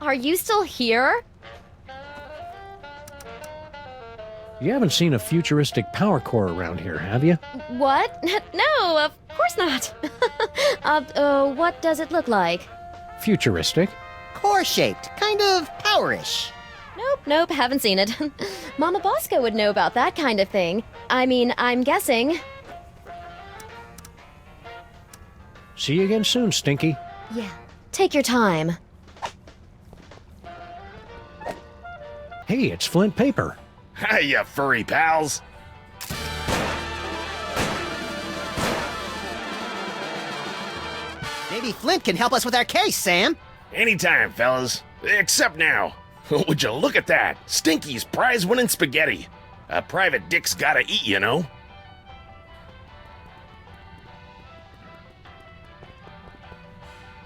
Are you still here? You haven't seen a futuristic power core around here, have you? What? No, of course not. What does it look like? Futuristic? Core-shaped, kind of powerish. Nope, haven't seen it. Mama Bosco would know about that kind of thing. I mean, I'm guessing. See you again soon, Stinky. Yeah, take your time. Hey, it's Flint Paper. Hiya, furry pals. Maybe Flint can help us with our case, Sam. Anytime, fellas. Except now. Would you look at that? Stinky's prize-winning spaghetti. A private dick's gotta eat, you know.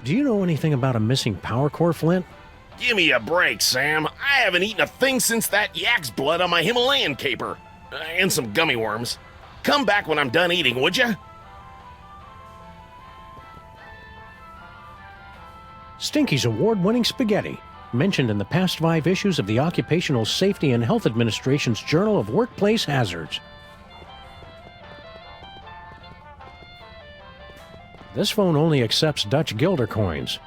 Do you know anything about a missing power core, Flint? Give me a break, Sam. I haven't eaten a thing since that yak's blood on my Himalayan caper. And some gummy worms. Come back when I'm done eating, would ya? Stinky's award-winning spaghetti, mentioned in the past 5 issues of the Occupational Safety and Health Administration's Journal of Workplace Hazards. This phone only accepts Dutch guilder coins.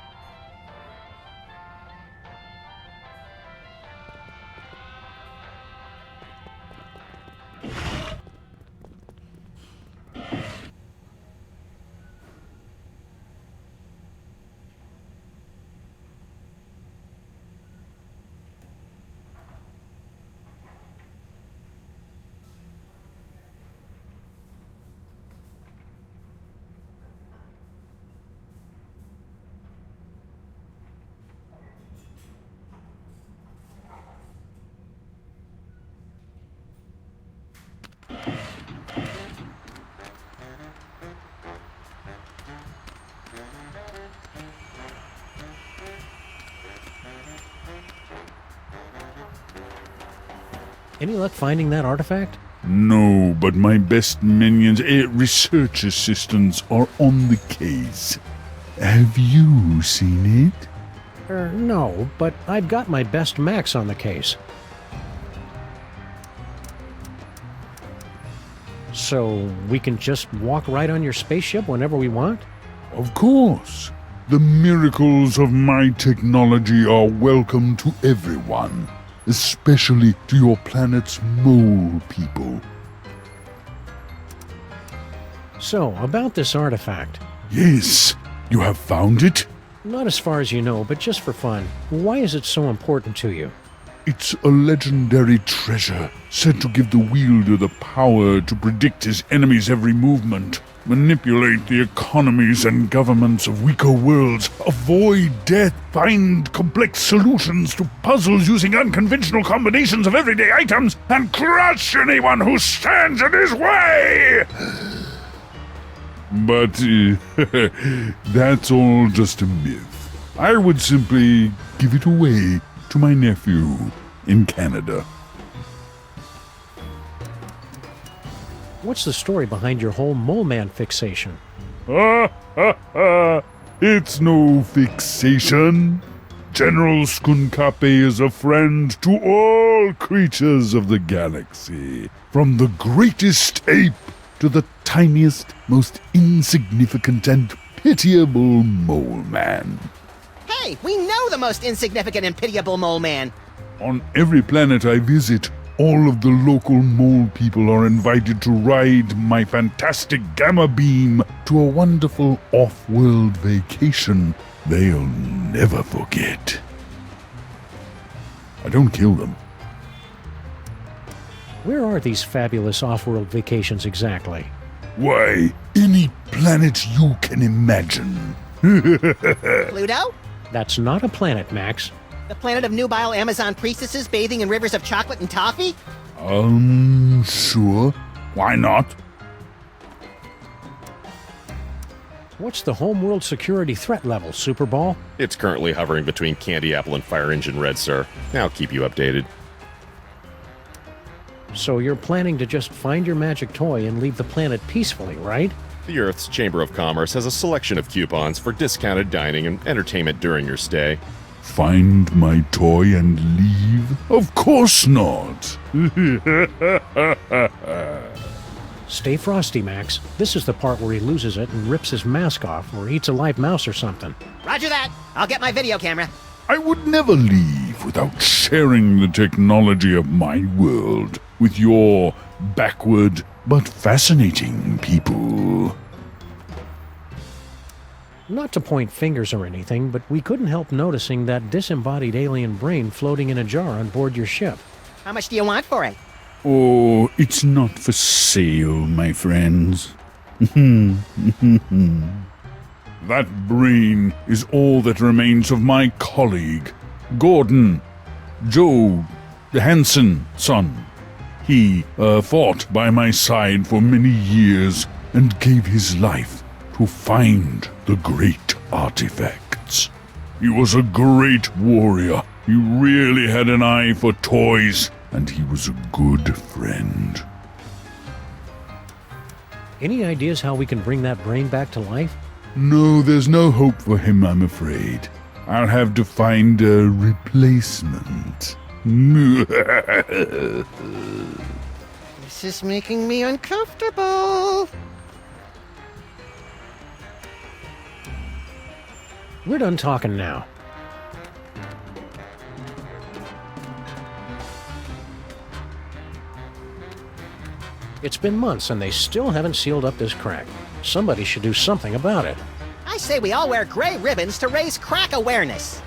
Any luck finding that artifact? No, but my best minions, research assistants, are on the case. Have you seen it? No, but I've got my best Max on the case. So we can just walk right on your spaceship whenever we want? Of course. The miracles of my technology are welcome to everyone, especially to your planet's mole people. So, about this artifact. Yes, you have found it? Not as far as you know, but just for fun. Why is it so important to you? It's a legendary treasure, said to give the wielder the power to predict his enemy's every movement, manipulate the economies and governments of weaker worlds, avoid death, find complex solutions to puzzles using unconventional combinations of everyday items, and crush anyone who stands in his way! But that's all just a myth. I would simply give it away to my nephew in Canada. What's the story behind your whole mole man fixation? It's no fixation. General Skun-ka'pe is a friend to all creatures of the galaxy, from the greatest ape to the tiniest, most insignificant and pitiable mole man. Hey, we know the most insignificant and pitiable mole man. On every planet I visit, all of the local mole people are invited to ride my fantastic gamma beam to a wonderful off-world vacation they'll never forget. I don't kill them. Where are these fabulous off-world vacations exactly? Why, any planet you can imagine. Pluto? That's not a planet, Max. The planet of nubile Amazon priestesses bathing in rivers of chocolate and toffee? Sure. Why not? What's the homeworld security threat level, Superball? It's currently hovering between Candy Apple and Fire Engine Red, sir. I'll keep you updated. So you're planning to just find your magic toy and leave the planet peacefully, right? The Earth's Chamber of Commerce has a selection of coupons for discounted dining and entertainment during your stay. Find my toy and leave? Of course not! Stay frosty, Max. This is the part where he loses it and rips his mask off or eats a live mouse or something. Roger that. I'll get my video camera. I would never leave without sharing the technology of my world with your backward but fascinating people. Not to point fingers or anything, but we couldn't help noticing that disembodied alien brain floating in a jar on board your ship. How much do you want for it? Oh, it's not for sale, my friends. That brain is all that remains of my colleague, Gordon, Joe Hansen, son. He fought by my side for many years and gave his life to find the great artifacts. He was a great warrior. He really had an eye for toys, and he was a good friend. Any ideas how we can bring that brain back to life? No, there's no hope for him, I'm afraid. I'll have to find a replacement. This is making me uncomfortable. We're done talking now. It's been months and they still haven't sealed up this crack. Somebody should do something about it. I say we all wear gray ribbons to raise crack awareness.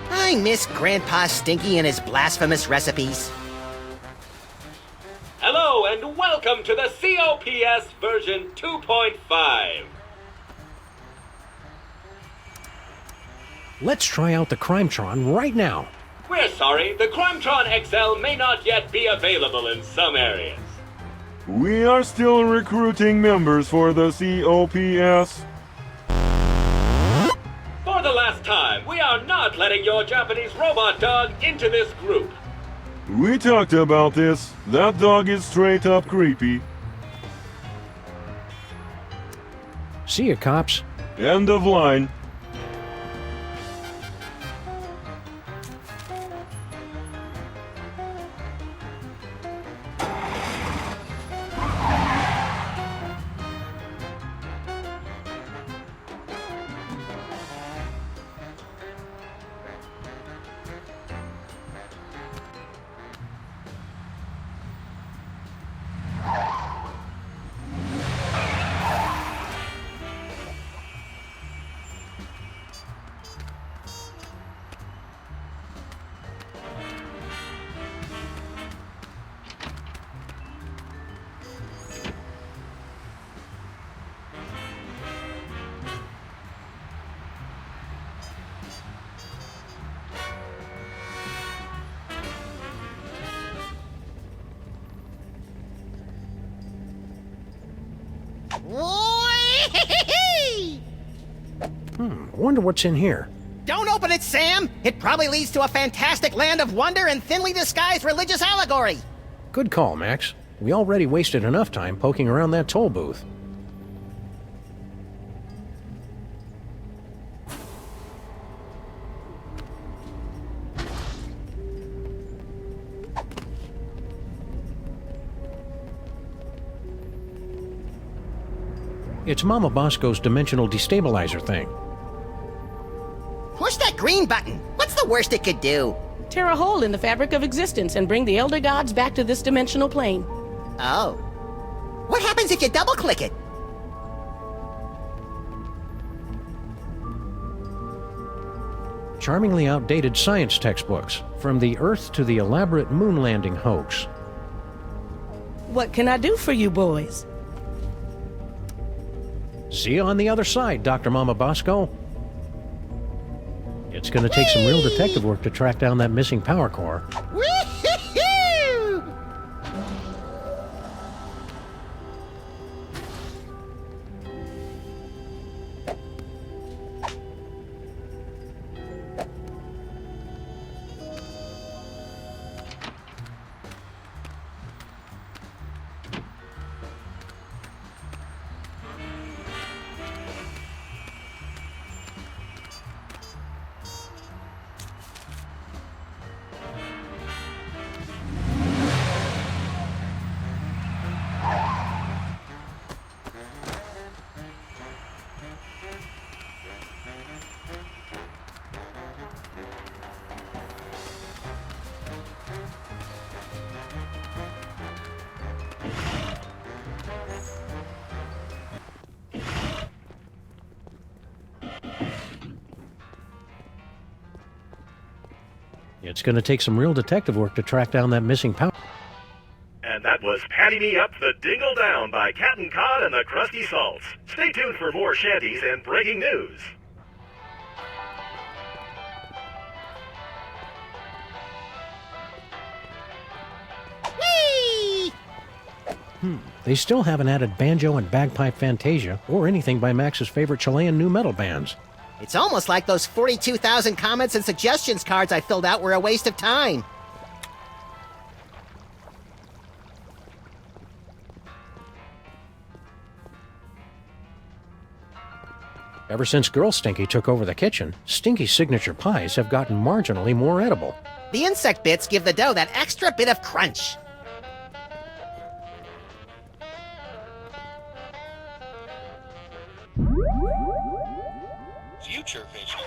I miss Grandpa Stinky and his blasphemous recipes. Hello and welcome to the COPS version 2.5. Let's try out the Crimetron right now. We're sorry, the Crimetron XL may not yet be available in some areas. We are still recruiting members for the COPS. For the last time, we are not letting your Japanese robot dog into this group. We talked about this. That dog is straight up creepy. See ya, cops. End of line. Wonder what's in here. Don't open it, Sam! It probably leads to a fantastic land of wonder and thinly disguised religious allegory. Good call, Max. We already wasted enough time poking around that toll booth. It's Mama Bosco's dimensional destabilizer thing. Push that green button. What's the worst it could do? Tear a hole in the fabric of existence and bring the Elder Gods back to this dimensional plane. Oh. What happens if you double-click it? Charmingly outdated science textbooks, from the Earth to the elaborate moon landing hoax. What can I do for you boys? See you on the other side, Dr. Mama Bosco. It's gonna take some real detective work to track down that missing power core. Woo-hoo-hoo! It's going to take some real detective work to track down that missing power. And that was Patty Me Up the Dingle Down by Captain Cod and the Krusty Salts. Stay tuned for more shanties and breaking news. They still haven't added banjo and bagpipe fantasia or anything by Max's favorite Chilean nu metal bands. It's almost like those 42,000 comments and suggestions cards I filled out were a waste of time. Ever since Girl Stinky took over the kitchen, Stinky's signature pies have gotten marginally more edible. The insect bits give the dough that extra bit of crunch. Future vision.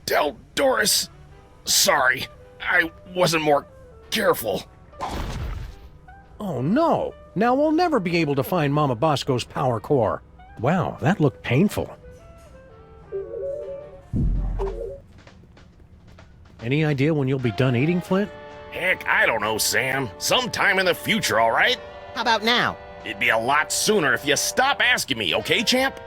Del Doris, sorry, I wasn't more careful. Oh no! Now we'll never be able to find Mama Bosco's power core. Wow, that looked painful. Any idea when you'll be done eating, Flint? Heck, I don't know, Sam. Sometime in the future, all right? How about now? It'd be a lot sooner if you stop asking me, okay, champ?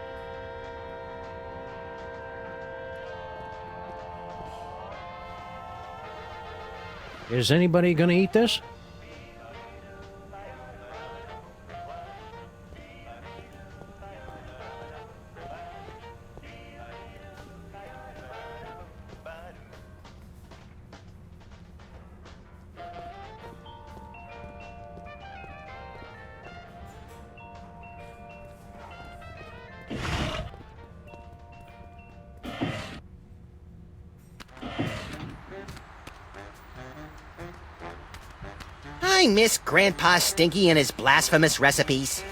Is anybody gonna eat this? I miss Grandpa Stinky and his blasphemous recipes.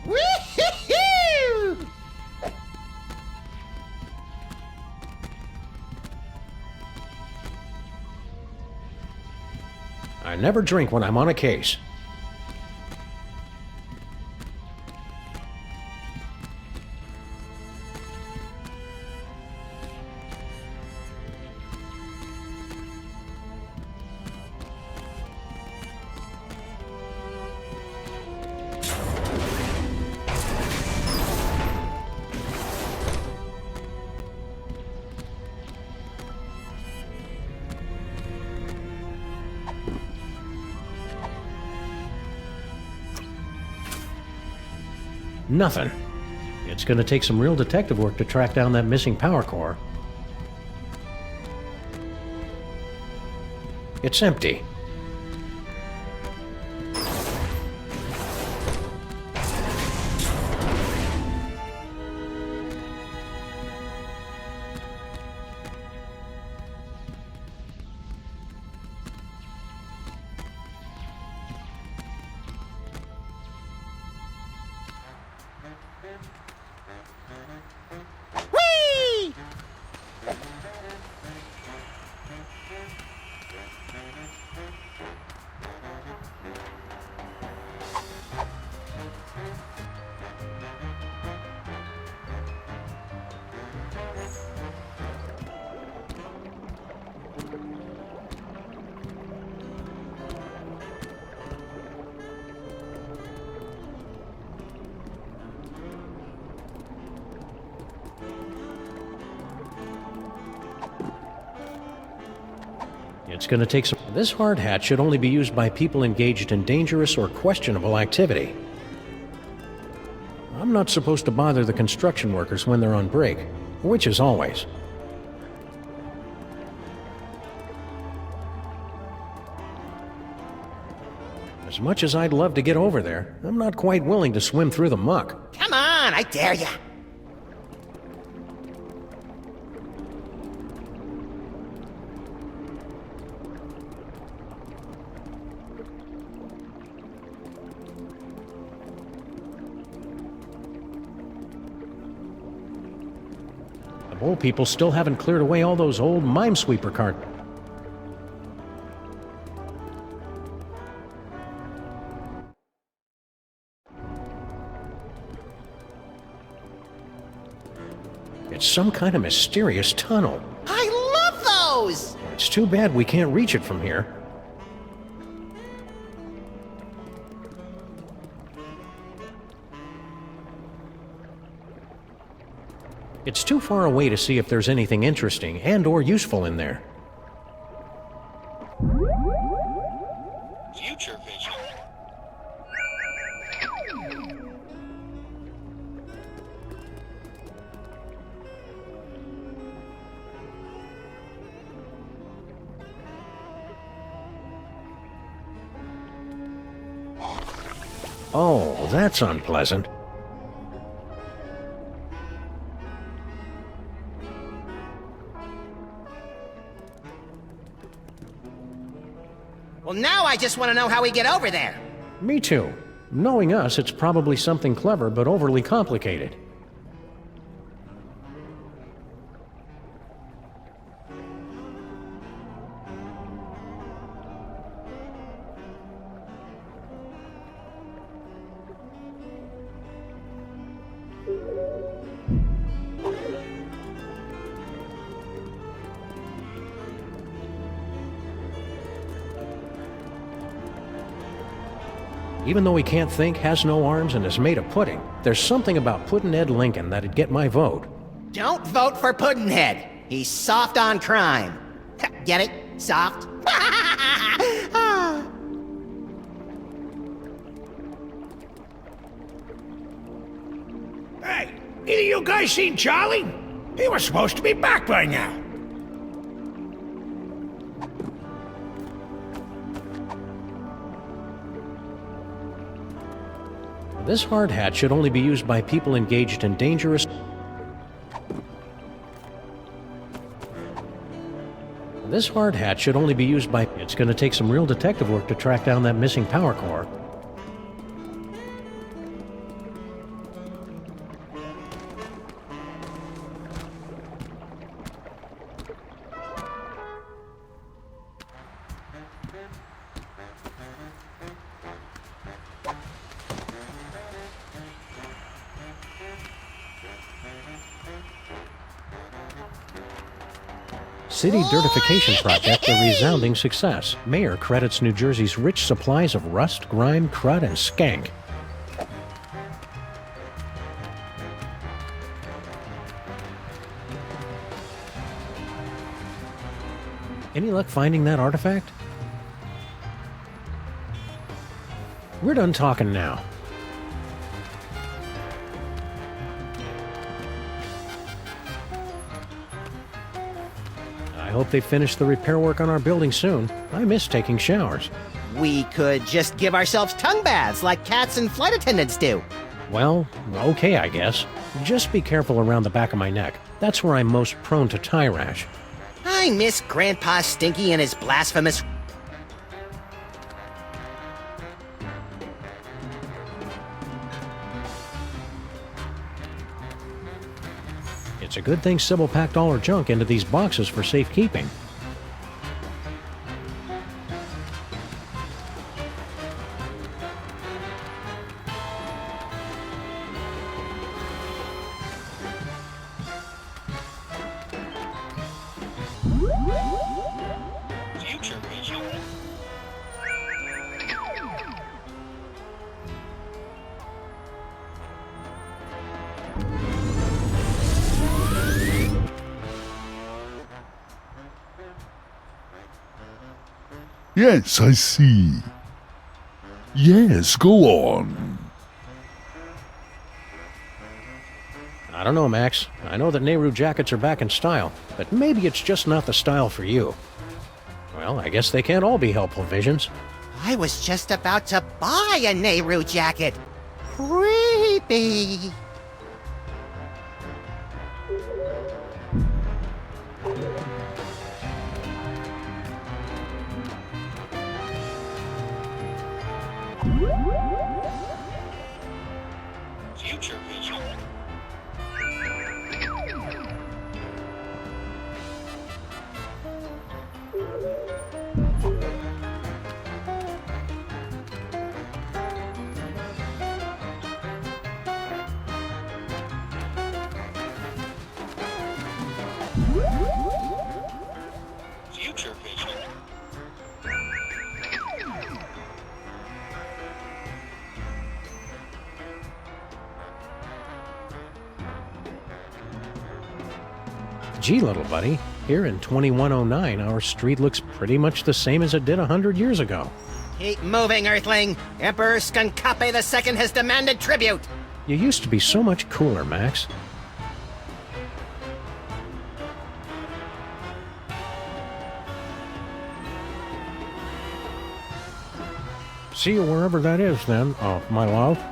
Woo-hoo-hoo! I never drink when I'm on a case. Nothing. It's going to take some real detective work to track down that missing power core. It's empty. Whee! It's going to take some... This hard hat should only be used by people engaged in dangerous or questionable activity. I'm not supposed to bother the construction workers when they're on break, which is always. As much as I'd love to get over there, I'm not quite willing to swim through the muck. Come on, I dare ya. The mole people still haven't cleared away all those old Minesweeper carts. It's some kind of mysterious tunnel. I love those! It's too bad we can't reach it from here. It's too far away to see if there's anything interesting and or useful in there. Future vision. Oh, that's unpleasant. Well, now I just want to know how we get over there. Me too. Knowing us, it's probably something clever but overly complicated. Even though he can't think, has no arms, and is made of pudding, there's something about Puddinhead Lincoln that'd get my vote. Don't vote for Puddinhead. He's soft on crime. Get it? Soft? Hey, either you guys seen Charlie? He was supposed to be back by now. This hard hat should only be used by people engaged in dangerous... This hard hat should only be used by... It's gonna take some real detective work to track down that missing power core. City Dirtification Project a resounding success. Mayor credits New Jersey's rich supplies of rust, grime, crud, and skank. Any luck finding that artifact? We're done talking now. I hope they finish the repair work on our building soon. I miss taking showers. We could just give ourselves tongue baths like cats and flight attendants do. Well, okay, I guess. Just be careful around the back of my neck. That's where I'm most prone to tie rash. I miss Grandpa Stinky and his blasphemous... It's a good thing Sybil packed all her junk into these boxes for safekeeping. Future vision. Yes, I see. Yes, go on. I don't know, Max. I know that Nehru jackets are back in style, but maybe it's just not the style for you. Well, I guess they can't all be helpful visions. I was just about to buy a Nehru jacket. Creepy. Future vision. Future vision. Gee, little buddy, here in 2109, our street looks pretty much the same as it did 100 years ago. Keep moving, Earthling. Emperor Skun-ka'pe II has demanded tribute. You used to be so much cooler, Max. See you wherever that is, then, my love.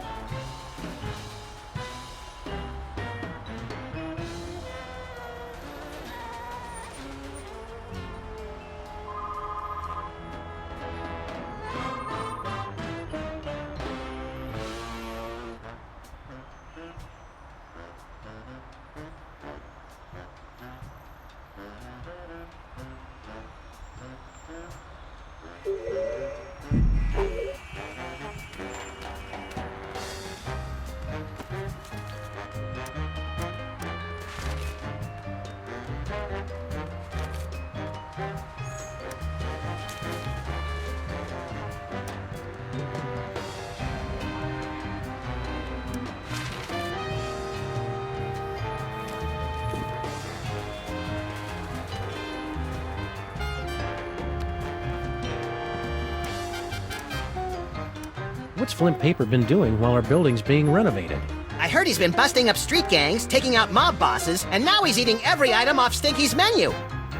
What's Flint Paper been doing while our building's being renovated? I heard he's been busting up street gangs, taking out mob bosses, and now he's eating every item off Stinky's menu.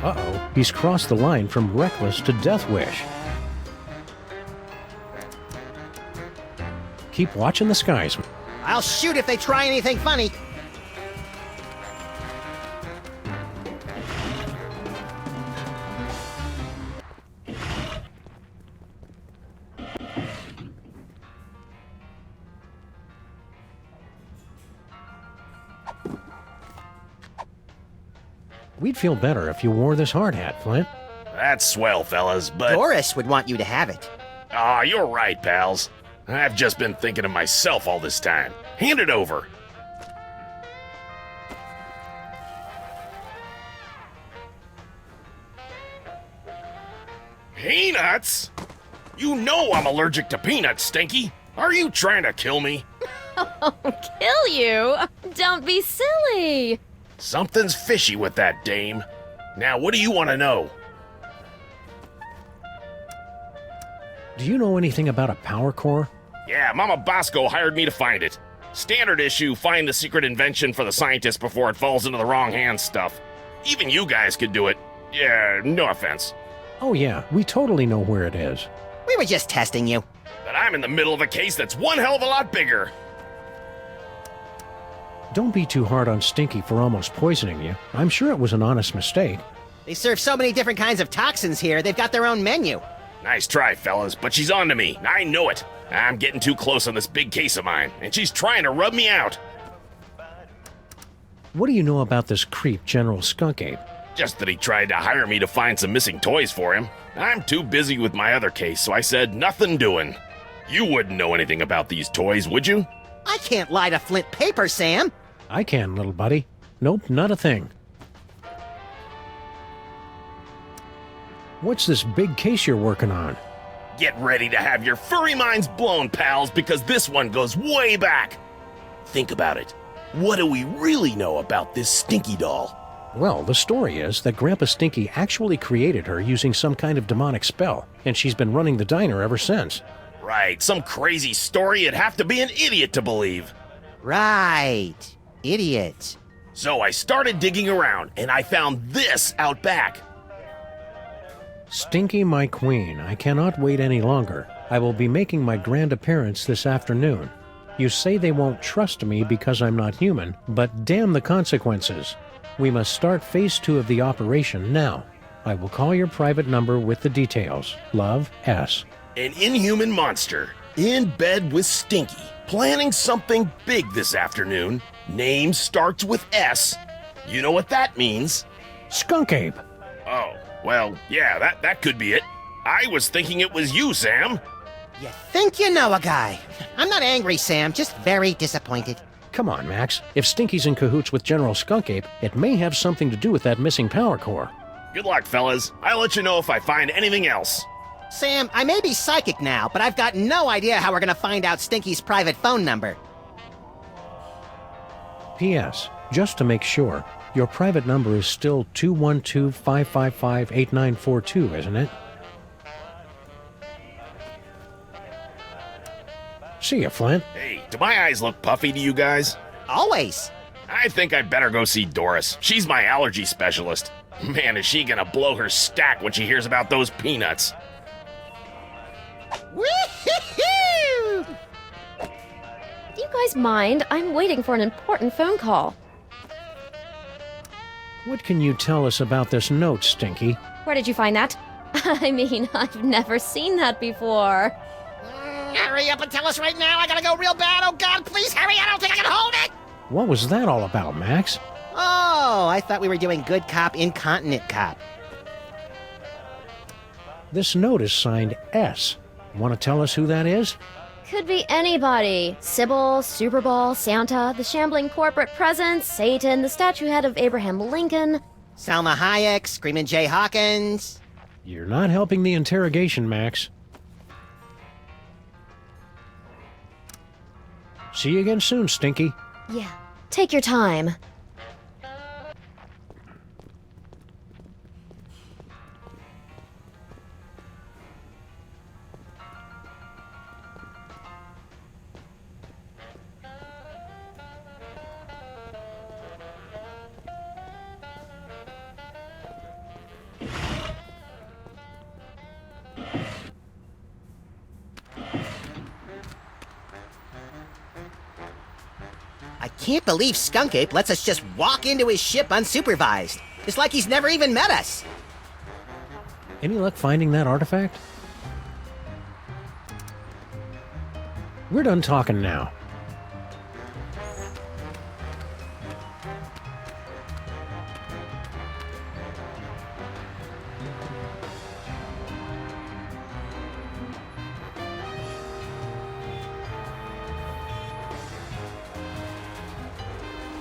Uh-oh, he's crossed the line from reckless to death wish. Keep watching the skies. I'll shoot if they try anything funny. We'd feel better if you wore this hard hat, Flint. That's swell, fellas, but... Doris would want you to have it. Aw, you're right, pals. I've just been thinking of myself all this time. Hand it over. Peanuts? You know I'm allergic to peanuts, Stinky. Are you trying to kill me? Oh, kill you? Don't be silly. Something's fishy with that dame. Now, what do you want to know? Do you know anything about a power core? Yeah, Mama Bosco hired me to find it. Standard issue, find the secret invention for the scientist before it falls into the wrong hands stuff. Even you guys could do it. Yeah, no offense. Oh yeah, we totally know where it is. We were just testing you. But I'm in the middle of a case that's one hell of a lot bigger. Don't be too hard on Stinky for almost poisoning you. I'm sure it was an honest mistake. They serve so many different kinds of toxins here, they've got their own menu. Nice try, fellas, but she's on to me. I know it. I'm getting too close on this big case of mine, and she's trying to rub me out. What do you know about this creep, General Skun-ka'pe? Just that he tried to hire me to find some missing toys for him. I'm too busy with my other case, so I said nothing doing. You wouldn't know anything about these toys, would you? I can't lie to Flint Paper, Sam. I can, little buddy. Nope, not a thing. What's this big case you're working on? Get ready to have your furry minds blown, pals, because this one goes way back. Think about it. What do we really know about this Stinky doll? Well, the story is that Grandpa Stinky actually created her using some kind of demonic spell, and she's been running the diner ever since. Right, some crazy story you'd have to be an idiot to believe. Right. Idiot. So I started digging around, and I found this out back. Stinky, my queen, I cannot wait any longer. I will be making my grand appearance this afternoon. You say they won't trust me because I'm not human, but damn the consequences. We must start phase 2 of the operation now. I will call your private number with the details. Love, S. An inhuman monster, in bed with Stinky, planning something big this afternoon. Name starts with S. You know what that means? Skun-ka'pe. Oh, well, yeah, that could be it. I was thinking it was you, Sam. You think you know a guy. I'm not angry, Sam, just very disappointed. Come on, Max. If Stinky's in cahoots with General Skun-ka'pe, it may have something to do with that missing power core. Good luck, fellas. I'll let you know if I find anything else. Sam, I may be psychic now, but I've got no idea how we're gonna find out Stinky's private phone number. P.S. Just to make sure, your private number is still 212-555-8942, isn't it? See ya, Flint. Hey, do my eyes look puffy to you guys? Always. I think I'd better go see Doris. She's my allergy specialist. Man, is she gonna blow her stack when she hears about those peanuts. Woo-hoo-hoo! Do you guys mind? I'm waiting for an important phone call. What can you tell us about this note, Stinky? Where did you find that? I mean, I've never seen that before. Hurry up and tell us right now. I gotta go real bad. Oh, God, please hurry. I don't think I can hold it. What was that all about, Max? Oh, I thought we were doing good cop, incontinent cop. This note is signed S. Want to tell us who that is? Could be anybody. Sybil, Super Bowl, Santa, the shambling corporate presence, Satan, the statue head of Abraham Lincoln. Salma Hayek, Screamin' Jay Hawkins. You're not helping the interrogation, Max. See you again soon, Stinky. Yeah, take your time. I can't believe Skun-ka'pe lets us just walk into his ship unsupervised. It's like he's never even met us. Any luck finding that artifact? We're done talking now.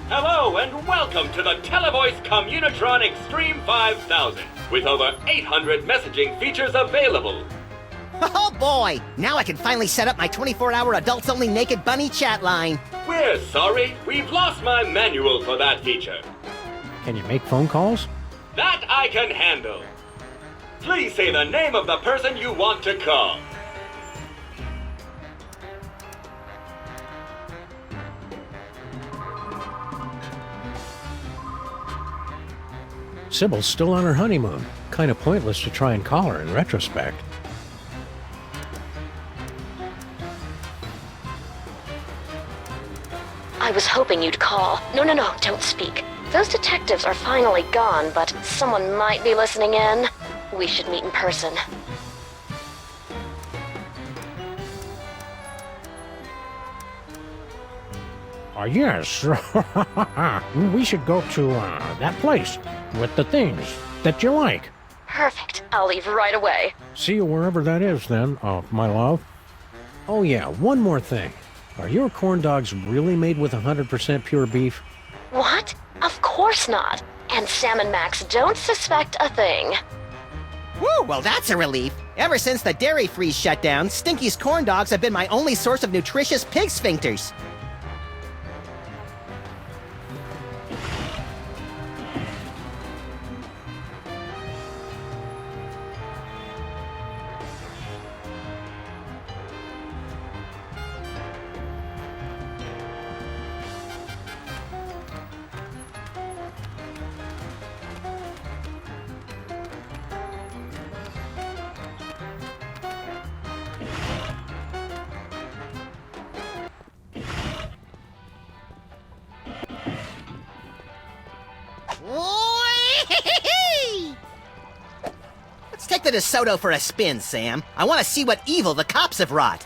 Hello and welcome to the Televoice Communitron Extreme 5000, with over 800 messaging features available. Oh boy! Now I can finally set up my 24-hour adults-only naked bunny chat line. We're sorry, we've lost my manual for that feature. Can you make phone calls? That I can handle. Please say the name of the person you want to call. Sybil's still on her honeymoon. Kind of pointless to try and call her in retrospect. I was hoping you'd call. No, don't speak. Those detectives are finally gone, but someone might be listening in. We should meet in person. Yes. We should go to that place with the things that you like. Perfect. I'll leave right away. See you wherever that is then, my love. Oh yeah, one more thing. Are your corn dogs really made with 100% pure beef? What? Of course not. And Sam and Max don't suspect a thing. Woo, well that's a relief. Ever since the dairy freeze shut down, Stinky's corn dogs have been my only source of nutritious pig sphincters. the DeSoto for a spin, Sam. I want to see what evil the cops have wrought.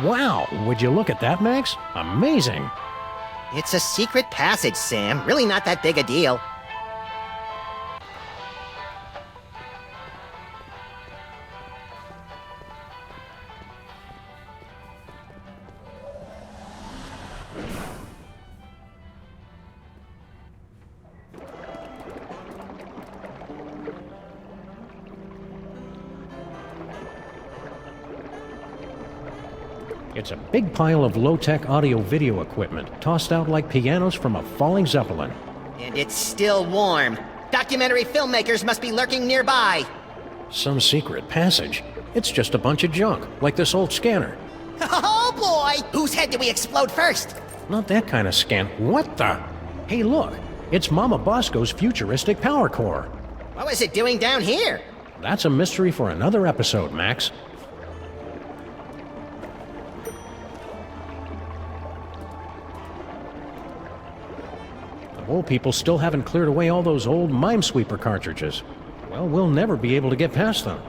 Wow, would you look at that, Max? Amazing. It's a secret passage, Sam. Really not that big a deal. It's a big pile of low-tech audio-video equipment, tossed out like pianos from a falling Zeppelin. And it's still warm. Documentary filmmakers must be lurking nearby. Some secret passage. It's just a bunch of junk, like this old scanner. Oh boy! Whose head do we explode first? Not that kind of scan. What the? Hey, look. It's Mama Bosco's futuristic power core. What was it doing down here? That's a mystery for another episode, Max. The Mole people still haven't cleared away all those old Minesweeper cartridges. Well, we'll never be able to get past them.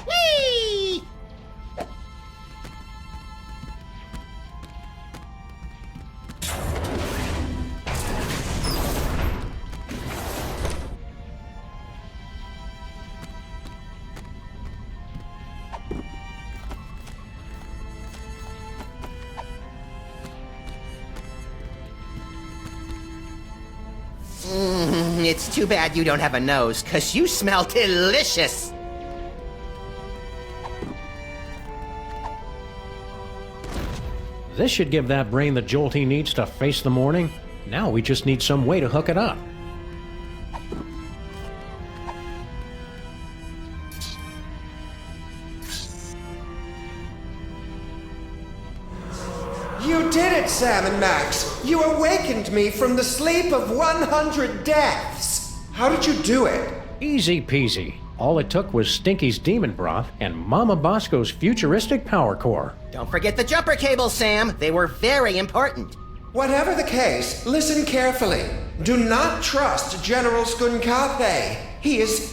Whee! It's too bad you don't have a nose, 'cause you smell delicious. This should give that brain the jolt he needs to face the morning. Now we just need some way to hook it up. You did it, Sam and Max! You awakened me from the sleep of 100 deaths! How did you do it? Easy peasy. All it took was Stinky's demon broth and Mama Bosco's futuristic power core. Don't forget the jumper cables, Sam. They were very important. Whatever the case, listen carefully. Do not trust General Skun-ka'pe. He is...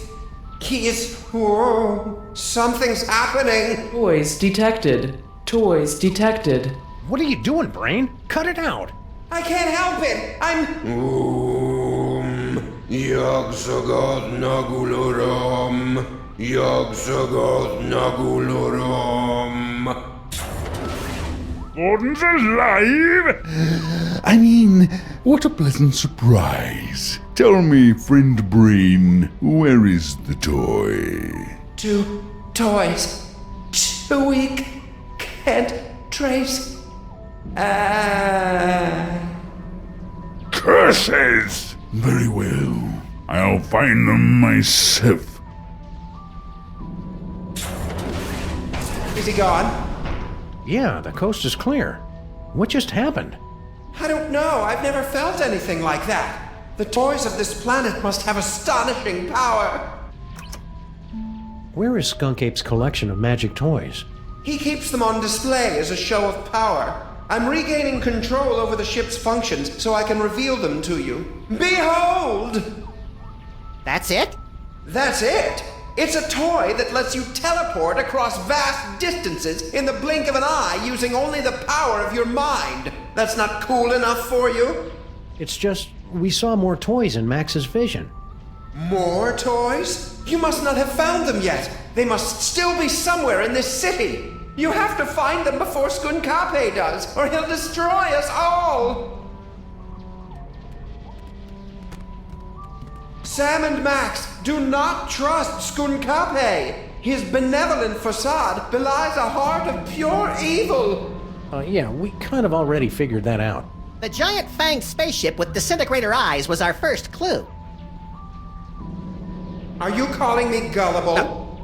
Whoa, something's happening. Toys detected. Toys detected. What are you doing, brain? Cut it out. I can't help it. I'm... Yagsagat Nagulorum. Yagsagat Nagulorum. Gordon's alive? I mean, what a pleasant surprise. Tell me, friend Brain, where is the toy? 2 toys. 2 weak. Can't trace. Curses! Very well. I'll find them myself. Is he gone? Yeah, the coast is clear. What just happened? I don't know. I've never felt anything like that. The toys of this planet must have astonishing power. Where is Skun-ka'pe's collection of magic toys? He keeps them on display as a show of power. I'm regaining control over the ship's functions so I can reveal them to you. Behold! That's it? That's it! It's a toy that lets you teleport across vast distances in the blink of an eye using only the power of your mind. That's not cool enough for you? It's just, we saw more toys in Max's vision. More toys? You must not have found them yet. They must still be somewhere in this city. You have to find them before Skun-ka'pe does, or he'll destroy us all! Sam and Max, do not trust Skun-ka'pe! His benevolent facade belies a heart of pure evil! Yeah, we kind of already figured that out. The giant fanged spaceship with disintegrator eyes was our first clue. Are you calling me gullible?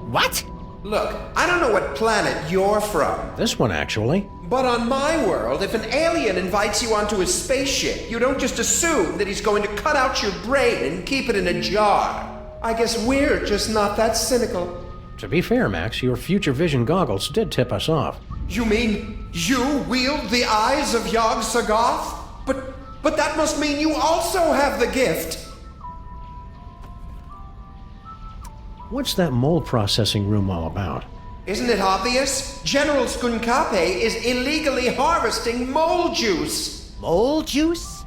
What? Look, I don't know what planet you're from. This one, actually. But on my world, if an alien invites you onto his spaceship, you don't just assume that he's going to cut out your brain and keep it in a jar. I guess we're just not that cynical. To be fair, Max, your future vision goggles did tip us off. You mean you wield the eyes of Yog-Sothoth? But that must mean you also have the gift. What's that mole processing room all about? Isn't it obvious? General Skun-ka'pe is illegally harvesting mole juice. Mole juice?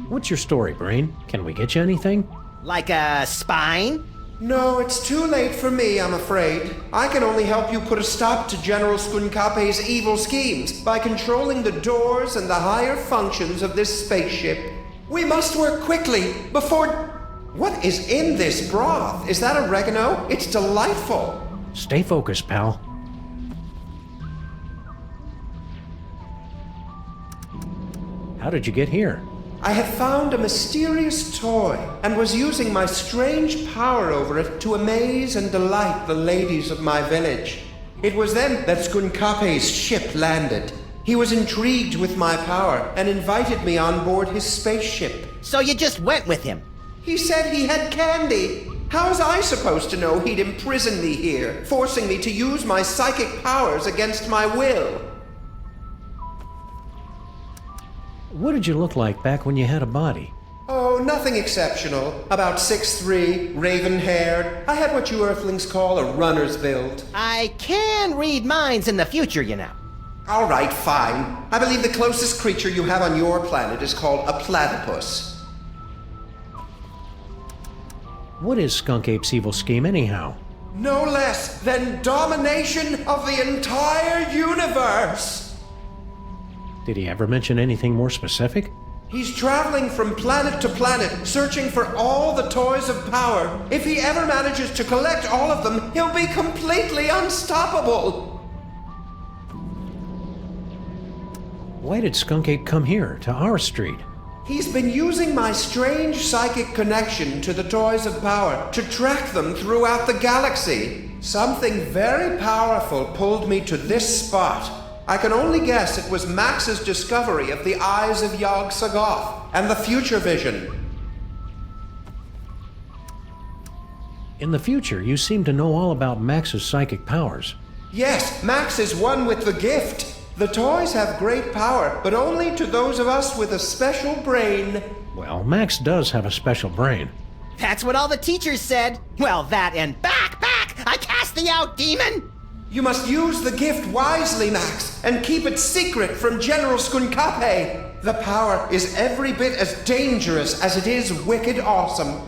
What's your story, Brain? Can we get you anything? Like a spine? No, it's too late for me, I'm afraid. I can only help you put a stop to General Skun-ka'pe's evil schemes by controlling the doors and the higher functions of this spaceship. We must work quickly before... What is in this broth? Is that oregano? It's delightful. Stay focused, pal. How did you get here? I had found a mysterious toy and was using my strange power over it to amaze and delight the ladies of my village. It was then that Skun-ka'pe's ship landed. He was intrigued with my power and invited me on board his spaceship. So you just went with him? He said he had candy. How was I supposed to know he'd imprison me here, forcing me to use my psychic powers against my will? What did you look like back when you had a body? Oh, nothing exceptional. About 6'3", raven-haired. I had what you Earthlings call a runner's build. I can read minds in the future, you know. All right, fine. I believe the closest creature you have on your planet is called a platypus. What is Skunk-Ape's evil scheme, anyhow? No less than domination of the entire universe! Did he ever mention anything more specific? He's traveling from planet to planet, searching for all the toys of power. If he ever manages to collect all of them, he'll be completely unstoppable! Why did Skunk-Ape come here, to our street? He's been using my strange psychic connection to the toys of power to track them throughout the galaxy. Something very powerful pulled me to this spot. I can only guess it was Max's discovery of the eyes of Yog-Sothoth and the future vision. In the future, you seem to know all about Max's psychic powers. Yes, Max is one with the gift. The toys have great power, but only to those of us with a special brain. Well, Max does have a special brain. That's what all the teachers said. Well, that and back! I cast thee out, demon! You must use the gift wisely, Max, and keep it secret from General Skun-ka'pe. The power is every bit as dangerous as it is wicked awesome.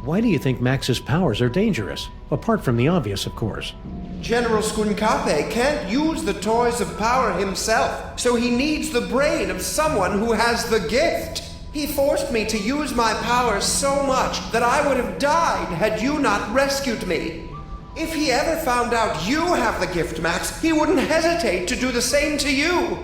Why do you think Max's powers are dangerous? Apart from the obvious, of course. General Skun-ka'pe can't use the toys of power himself, so he needs the brain of someone who has the gift. He forced me to use my powers so much that I would have died had you not rescued me. If he ever found out you have the gift, Max, he wouldn't hesitate to do the same to you.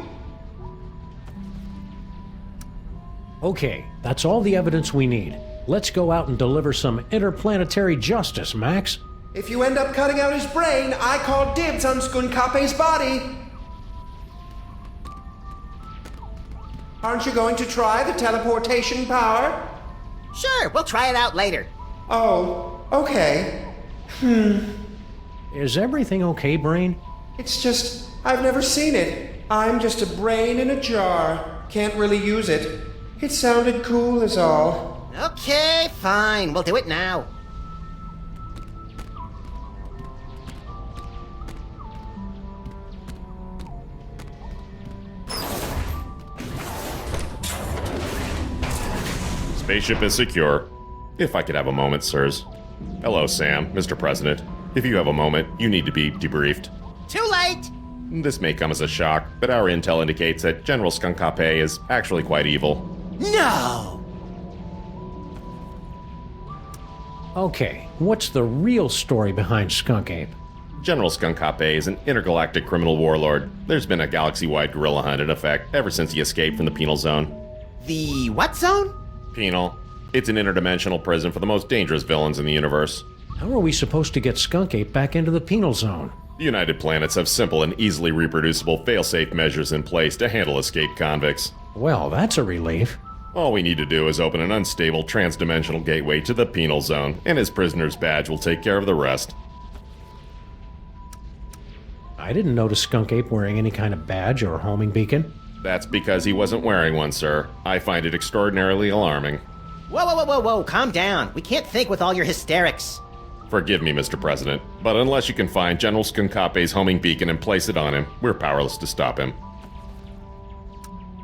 Okay, that's all the evidence we need. Let's go out and deliver some interplanetary justice, Max. If you end up cutting out his brain, I call dibs on Skun-ka'pe's body. Aren't you going to try the teleportation power? Sure, we'll try it out later. Oh, okay. Is everything okay, Brain? It's just, I've never seen it. I'm just a brain in a jar. Can't really use it. It sounded cool is all. Okay, fine. We'll do it now. Spaceship is secure. If I could have a moment, sirs. Hello, Sam, Mr. President. If you have a moment, you need to be debriefed. Too late! This may come as a shock, but our intel indicates that General Skun-ka'pe is actually quite evil. No! Okay, what's the real story behind Skunk-ape? General Skun-ka'pe is an intergalactic criminal warlord. There's been a galaxy-wide guerrilla hunt in effect ever since he escaped from the penal zone. The what zone? Penal. It's an interdimensional prison for the most dangerous villains in the universe. How are we supposed to get Skunk-ape back into the penal zone? The United Planets have simple and easily reproducible fail-safe measures in place to handle escaped convicts. Well, that's a relief. All we need to do is open an unstable trans-dimensional gateway to the penal zone, and his prisoner's badge will take care of the rest. I didn't notice Skunk-ape wearing any kind of badge or homing beacon. That's because he wasn't wearing one, sir. I find it extraordinarily alarming. Whoa, calm down. We can't think with all your hysterics. Forgive me, Mr. President, but unless you can find General Skun-ka'pe's homing beacon and place it on him, we're powerless to stop him.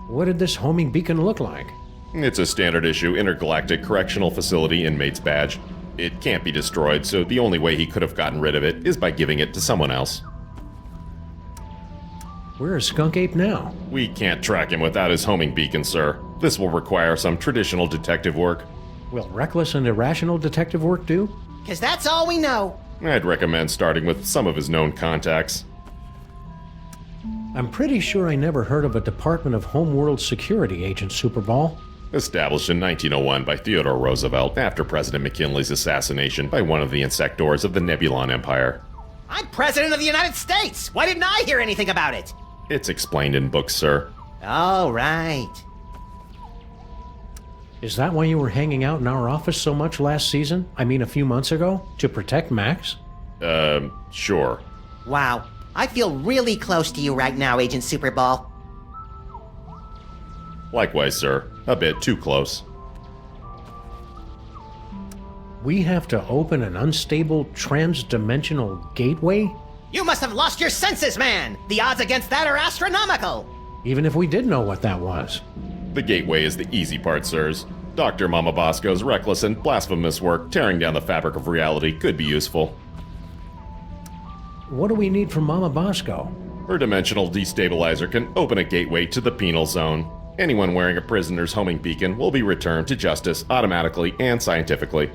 What did this homing beacon look like? It's a standard-issue intergalactic correctional facility inmate's badge. It can't be destroyed, so the only way he could have gotten rid of it is by giving it to someone else. Where is Skunk-ape now? We can't track him without his homing beacon, sir. This will require some traditional detective work. Will reckless and irrational detective work do? 'Cause that's all we know. I'd recommend starting with some of his known contacts. I'm pretty sure I never heard of a Department of Homeworld Security agent, Superball. Established in 1901 by Theodore Roosevelt after President McKinley's assassination by one of the insectors of the Nebulon Empire. I'm President of the United States! Why didn't I hear anything about it? It's explained in books, sir. Oh, right. Is that why you were hanging out in our office so much last season? I mean, a few months ago? To protect Max? Sure. Wow. I feel really close to you right now, Agent Superball. Likewise, sir. A bit too close. We have to open an unstable trans-dimensional gateway? You must have lost your senses, man! The odds against that are astronomical! Even if we did know what that was. The gateway is the easy part, sirs. Dr. Mama Bosco's reckless and blasphemous work tearing down the fabric of reality could be useful. What do we need from Mama Bosco? Her dimensional destabilizer can open a gateway to the penal zone. Anyone wearing a prisoner's homing beacon will be returned to justice automatically and scientifically.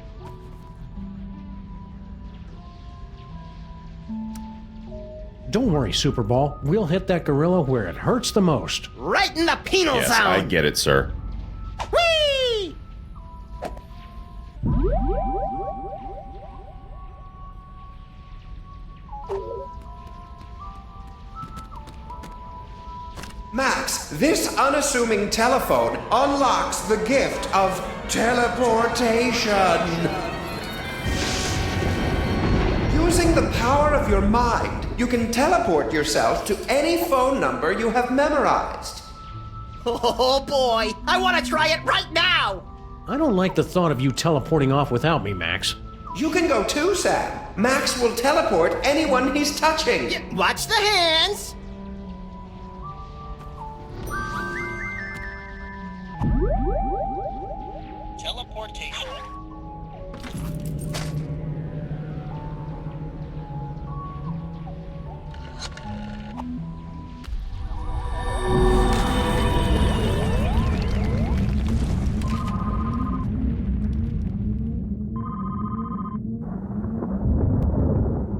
Don't worry, Superball. We'll hit that gorilla where it hurts the most. Right in the penal yes, zone! I get it, sir. Whee! Max, this unassuming telephone unlocks the gift of teleportation. Using the power of your mind, you can teleport yourself to any phone number you have memorized. Oh boy, I want to try it right now! I don't like the thought of you teleporting off without me, Max. You can go too, Sam. Max will teleport anyone he's touching. Watch the hands! Teleportation.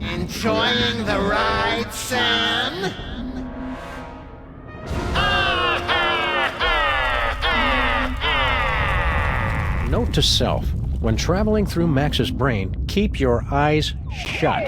Enjoying the ride, Sam? Note to self. When traveling through Max's brain, keep your eyes shut.